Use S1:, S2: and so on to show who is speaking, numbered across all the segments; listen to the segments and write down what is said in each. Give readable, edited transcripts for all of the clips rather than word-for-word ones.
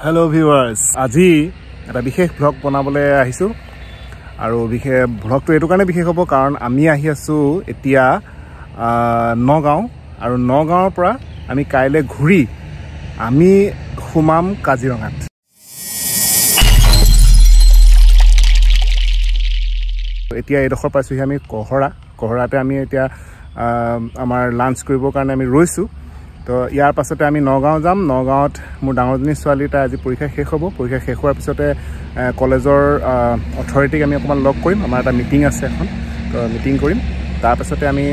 S1: Hello viewers, আজি এটা বিশেষ ব্লগ বনাবলৈ আহিছো আৰু বিশেষ ব্লগটো এটো কাৰণে বিশেষ হ'ব কাৰণ আমি আহি আছো এতিয়া নগাঁও আৰু নগাঁৱৰ পৰা আমি কাইলে ঘূৰি আমি খুমাম কাজিৰঙাত এতিয়া এডখৰ পাইছোহি আমি কহৰাতে আমি এতিয়া আমাৰ লাঞ্চ কৰিবৰ কাৰণে আমি ৰৈছো তো ইয়াৰ পাছতে আমি নগাঁও যাম নগাঁৱত মোৰ ডাঙৰজনী ছোৱালীটা আজি পৰীক্ষা শেষ হ'ব পৰীক্ষা শেষ হোৱাৰ পিছতে কলেজৰ অথৰিটিক আমি অকমান লগ কৰিম আমাৰ এটা মিটিং আছে এখন তো মিটিং কৰিম তাৰ পাছতে আমি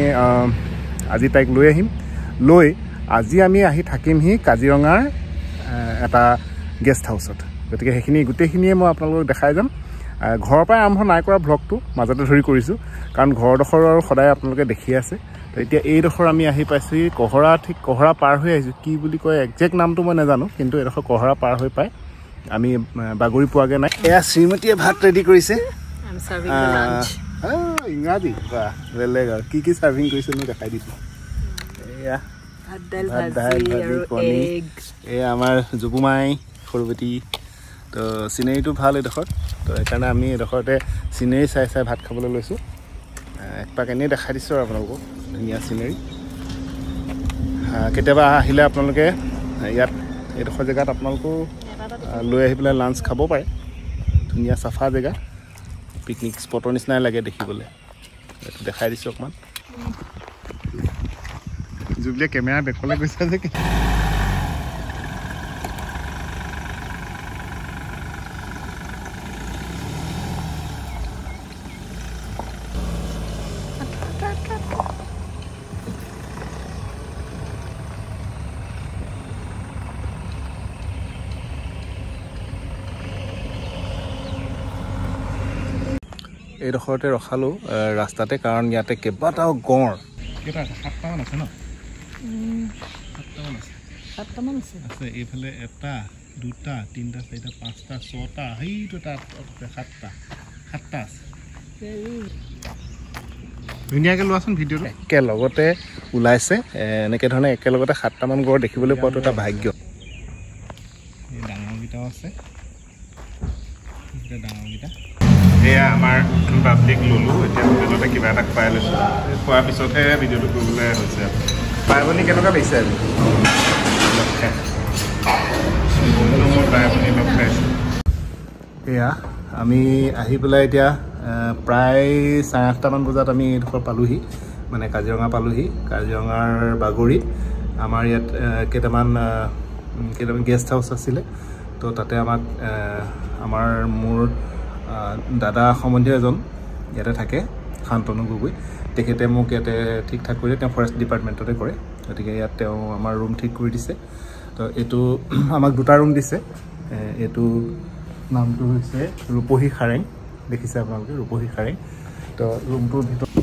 S1: আজি তাইক লৈ আহিম লৈ আজি আমি আহি থাকিমহি কাজিৰঙাৰ এটা গেষ্ট হাউছত গতিকে সেইখিনি গোটেইখিনিয়ে মই আপোনালোকক দেখাই যাম ঘৰৰ পৰা আৰম্ভ নাই কৰা ব্লগটো মাজতে ধৰি কৰিছো কাৰণ ঘৰডখৰ আৰু সদায় আপোনালোকে দেখি আছে তো এতিয়া এইডখৰ আমি আহি পাইছো কহৰা পাৰ হৈ আহিছো কি বুলি কয় একজেক্ট নামটো মই নাজানো কিন্তু এইডখৰ কহৰা পাৰ হৈ পাই আমি বাগৰি পোৱাগে নাই এয়া শ্ৰীমতীয়ে ভাত ৰেডি কৰিছে
S2: I'm serving the lunch.
S1: ইংৰাজী বাহ বেলেগ আৰু কি সাৰ্ভিং কৰিছে মই দেখাই দিছো এয়া
S2: ভাত ভাজি আৰু egg
S1: এ আমাৰ জুবুমাই খৰবতি তো সিনেৰীটো ভাল এডখৰ তো এইকাৰণে আমি এডখৰতে সিনেৰী চাই চাই ভাত খাবলৈ লৈছো একপাক এনেই দেখাই দিছো আৰু আপোনালোকক ধুনীয়া সিনেৰী কেতিয়াবা আহিলে আপোনালোকে ইয়াত এডখৰ জেগাত আপোনালোকো লৈ আহি পেলাই লাঞ্চ খাব পাৰে ধুনীয়া চাফা জেগা পিকনিক স্পটৰ নিচিনাই লাগে দেখিবলৈ দেখাই দিছো অকমান জুবলিয়ে কেমেৰা বেকলে গৈছে যে এইডখৰতে ৰখালো ৰাস্তাতে কাৰণ ইয়াতে কেইবাটাও গঁড় কেইটা আছে 7টামান আছে ন
S2: 7টামান আছে
S1: আছে এইফালে এটা দুটা তিনটা চাৰিটা পাঁচটা ছটা সেইটো তাত সাতটা আছে ধুনীয়াকৈ লোৱাচোন ভিডিঅ'টো একেলগতে ওলাইছে এনেকৈ ধৰণে একেলগতে 7টামান গঁড় দেখিবলৈ পোৱাটো এটা ভাগ্য এই ডাঙৰকেইটাও আছে ডাঙৰকেইটা এয়া আমাৰ পাব্লিক ললো এতিয়া হোটেলতে কিবা এটা খুৱাই লৈছোঁ খোৱাৰ পিছতহে ভিডিঅ'টো কৰিবলৈ হৈছে বাই ভনী কেনেকুৱা লাগিছে এয়া আমি আহি পেলাই এতিয়া প্ৰায় 8:30মান বজাত আমি এইডোখৰ পালোহি মানে কাজিৰঙা পালোহি কাজিৰঙাৰ বাগৰি আমাৰ ইয়াত কেইটামান গেষ্ট হাউচ আছিলে তো তাতে আমাক আমাৰ মোৰ দাদা সম্বন্ধীয় এজন ইয়াতে থাকে শান্তনু গগৈ তেখেতে মোক ইয়াতে ঠিক ঠাক কৰি তেওঁ ফৰেষ্ট ডিপাৰ্টমেণ্টতে কৰে গতিকে ইয়াত তেওঁ আমাৰ ৰুম ঠিক কৰি দিছে তো এইটো আমাক দুটা ৰুম দিছে এইটো নামটো হৈছে ৰূপহী খাৰেং দেখিছে আপোনালোকে ৰূপহী খাৰেং তো ৰুমটোৰ ভিতৰত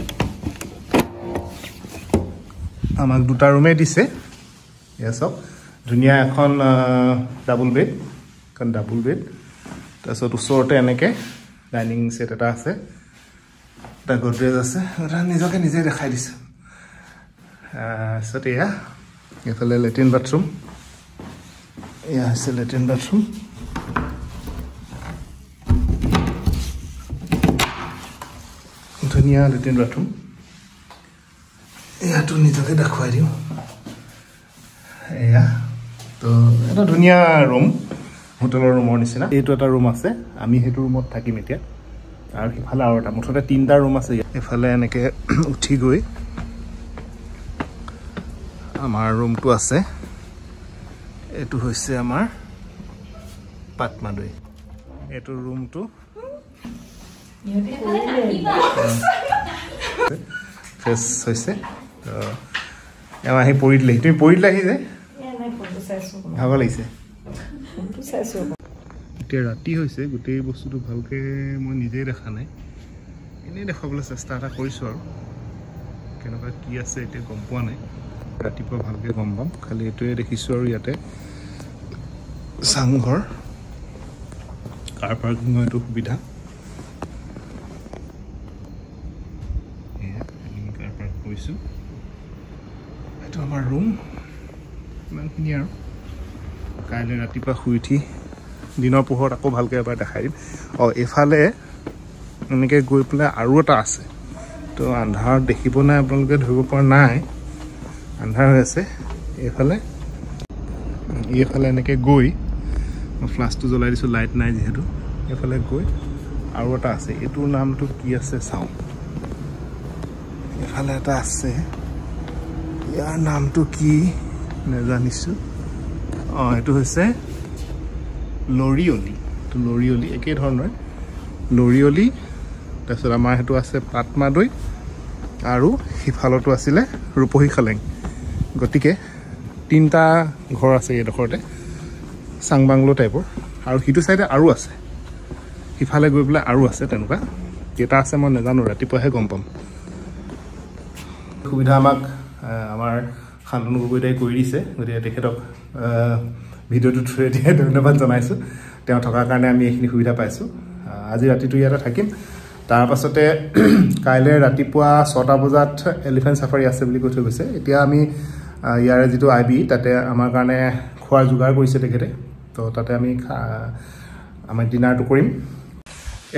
S1: আমাক দুটা ৰুমে দিছে এয়া চব ধুনীয়া এখন ডাবল বেড তাৰপিছত ওচৰতে এনেকৈ ডাইনিং ছেট এটা আছে এটা গডৰেজ আছে এটা নিজকে নিজে দেখাই দিছোঁ তাৰপিছত এয়া এইফালে লেট্ৰিন বাথৰুম এয়া হৈছে লেট্ৰিন বাথৰুম ধুনীয়া লেট্ৰিন বাথৰুম এয়াতো নিজকে দেখুৱাই দিওঁ এয়া তো এটা ধুনীয়া ৰুম হোটেলৰ ৰুমৰ নিচিনা এইটো এটা ৰুম আছে আমি সেইটো ৰুমত থাকিম এতিয়া আৰু সিফালে আৰু এটা মুঠতে 3টা ৰুম আছে এফালে এনেকৈ উঠি গৈ আমাৰ ৰুমটো আছে এইটো হৈছে আমাৰ পাটমাদৈ এইটো ৰুমটো ফ্ৰেছ হৈছে এওঁ আহি পৰি দিলেহি তুমি পৰি দিলাহি যে ভাগৰ লাগিছে এতিয়া ৰাতি হৈছে গোটেই বস্তুটো ভালকৈ মই নিজেই দেখা নাই এনেই দেখাবলৈ চেষ্টা এটা কৰিছোঁ আৰু কেনেকুৱা কি আছে এতিয়া গম পোৱা নাই ৰাতিপুৱা ভালকৈ গম পাম খালি এইটোৱে দেখিছোঁ আৰু ইয়াতে চাংঘৰ কাৰ পাৰ্কিঙৰ এইটো সুবিধা কাৰ পাৰ্ক কৰিছোঁ এইটো আমাৰ ৰুম ইমানখিনি আৰু কাইলৈ ৰাতিপুৱা শুই উঠি দিনৰ পোহৰত আকৌ ভালকৈ এবাৰ দেখাই দিম এইফালে এনেকৈ গৈ পেলাই আৰু এটা আছে তো আন্ধাৰত দেখিব নাই আপোনালোকে ধৰিব পৰা নাই আন্ধাৰ হৈ আছে এইফালে এনেকৈ গৈ মই ফ্লাছটো জ্বলাই দিছোঁ লাইট নাই যিহেতু এইফালে গৈ আৰু এটা আছে এইটোৰ নামটো কি আছে চাওঁ এইফালে এটা আছে ইয়াৰ নামটো কি নাজানিছোঁ এইটো হৈছে লৰিয়লি তো লৰিয়লি একেই ধৰণৰ লৰিয়লি তাৰপিছত আমাৰ সেইটো আছে পাটমাদৈ আৰু সিফালতো আছিলে ৰূপহী খালেং গতিকে 3টা ঘৰ আছে এইডোখৰতে চাংবাংলো টাইপৰ আৰু সিটো চাইডে আৰু আছে সিফালে গৈ পেলাই আৰু আছে তেনেকুৱা কেইটা আছে মই নাজানো ৰাতিপুৱাহে গম পাম সুবিধা আমাক আমাৰ শান্তনু গগৈদাই কৰি দিছে গতিকে তেখেতক ভিডিঅ'টো থৈ দিয়ে ধন্যবাদ জনাইছোঁ তেওঁ থকাৰ কাৰণে আমি এইখিনি সুবিধা পাইছোঁ আজি ৰাতিটো ইয়াতে থাকিম তাৰ পাছতে কাইলৈ ৰাতিপুৱা 6টা বজাত এলিফেণ্ট চাফাৰী আছে বুলি কৈ থৈ গৈছে এতিয়া আমি ইয়াৰে যিটো আইবি তাতে আমাৰ কাৰণে খোৱাৰ যোগাৰ কৰিছে তেখেতে তো তাতে আমি আমাৰ ডিনাৰটো কৰিম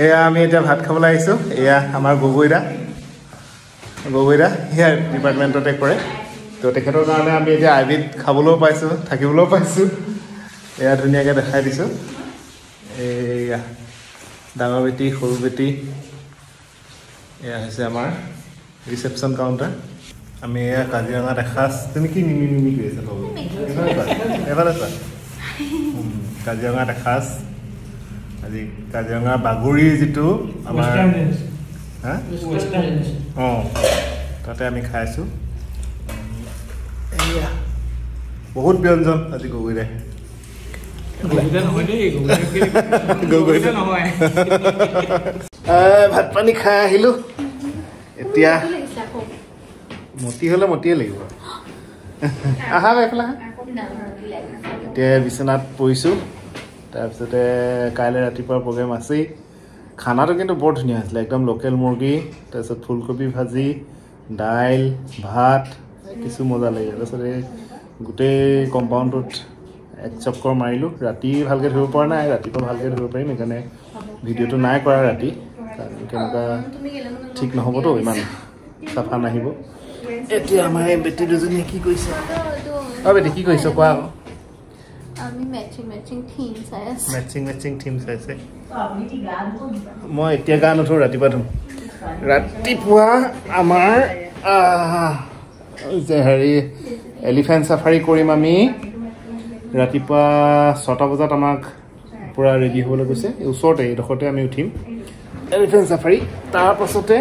S1: এয়া আমি এতিয়া ভাত খাবলৈ আহিছোঁ এয়া আমাৰ গগৈদা ইয়াৰ ডিপাৰ্টমেণ্টতে কৰে তো তেখেতৰ কাৰণে আমি এতিয়া আইবিত খাবলৈও পাইছোঁ থাকিবলৈও পাইছোঁ এয়া ধুনীয়াকৈ দেখাই দিছোঁ এয়া ডাঙৰ বেটি সৰু বেটি এয়া হৈছে আমাৰ ৰিচেপশ্যন কাউণ্টাৰ আমি এয়া কাজিৰঙাত এসাঁজ তুমি কি নিমি কৰি আছা এফালে চোৱা কাজিৰঙাত এসাঁজ আজি কাজিৰঙা বাগৰিৰ যিটো আমাৰ তাতে আমি খাইছোঁ এয়া বহুত ব্যঞ্জন আজি গগৈৰে ভাত পানী খাই আহিলোঁ এতিয়া মতি হ'লে মতিয়ে লাগিব আহা এইফালে এতিয়া বিচনাত পৰিছোঁ তাৰপিছতে কাইলৈ ৰাতিপুৱাৰ প্ৰগ্ৰেম আছেই খানাটো কিন্তু বৰ ধুনীয়া হৈছিলে একদম লোকেল মুৰ্গী তাৰপিছত ফুলকবি ভাজি দাইল ভাত কিছু মজা লাগিল তাৰপিছতে গোটেই কম্পাউণ্ডটোত এক চক্কৰ মাৰিলোঁ ৰাতি ভালকৈ ধৰিব পৰা নাই ৰাতিপুৱা ভালকৈ ধৰিব পাৰিম সেইকাৰণে ভিডিঅ'টো নাই কৰা ৰাতি কেনেকুৱা ঠিক নহ'বতো ইমান চাফা নাহিব এতিয়া আমাৰ এই বেটি দুজনীয়ে কি কৰিছে বেটি কি কৰিছ কোৱা আকৌ মেচিং থিম চাইছে মই এতিয়া গা নুঠোঁ ৰাতিপুৱা ধুম ৰাতিপুৱা আমাৰ হেৰি এলিফেণ্ট চাফাৰী কৰিম আমি ৰাতিপুৱা 6টা বজাত আমাক পূৰা ৰেডি হ'বলৈ কৈছে ওচৰতে এইডোখৰতে আমি উঠিম এলিফেণ্ট চাফাৰী তাৰ পাছতে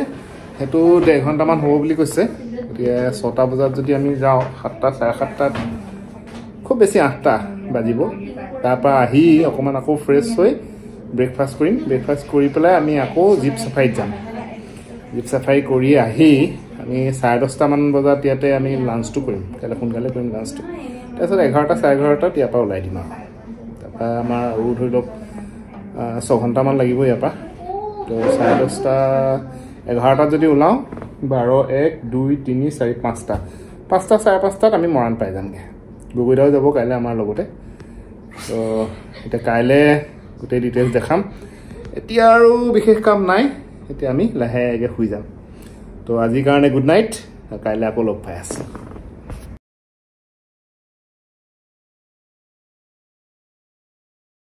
S1: সেইটো 1.5 ঘণ্টামান হ'ব বুলি কৈছে গতিকে 6টা বজাত যদি আমি যাওঁ 7টা 7:30 খুব বেছি 8টা বাজিব তাৰপৰা আহি অকণমান আকৌ ফ্ৰেছ হৈ ব্ৰেকফাষ্ট কৰিম ব্ৰেকফাষ্ট কৰি পেলাই আমি আকৌ জীপ চাফাৰীত যাম জীপ চাফাৰী কৰি আহি আমি 10:30মান বজাত ইয়াতে আমি লাঞ্চটো কৰিম কাইলৈ সোনকালে কৰিম লাঞ্চটো তাৰপিছত 11টা 11:30 ইয়াৰ পৰা ওলাই দিম আৰু তাৰপৰা আমাৰ আৰু ধৰি লওক 6 ঘণ্টামান লাগিব ইয়াৰ পৰা তো 10:30 11টাত যদি ওলাওঁ 12 1 2 3 4 5টা 5টা 5:30 আমি মৰাণ পাই যামগৈ গগৈদাও যাব কাইলৈ আমাৰ লগতে তো এতিয়া কাইলৈ গোটেই ডিটেইলছ দেখাম এতিয়া আৰু বিশেষ কাম নাই এতিয়া আমি লাহেকৈ শুই যাম তো আজিৰ কাৰণে গুড নাইট কাইলৈ আকৌ লগ পাই আছোঁ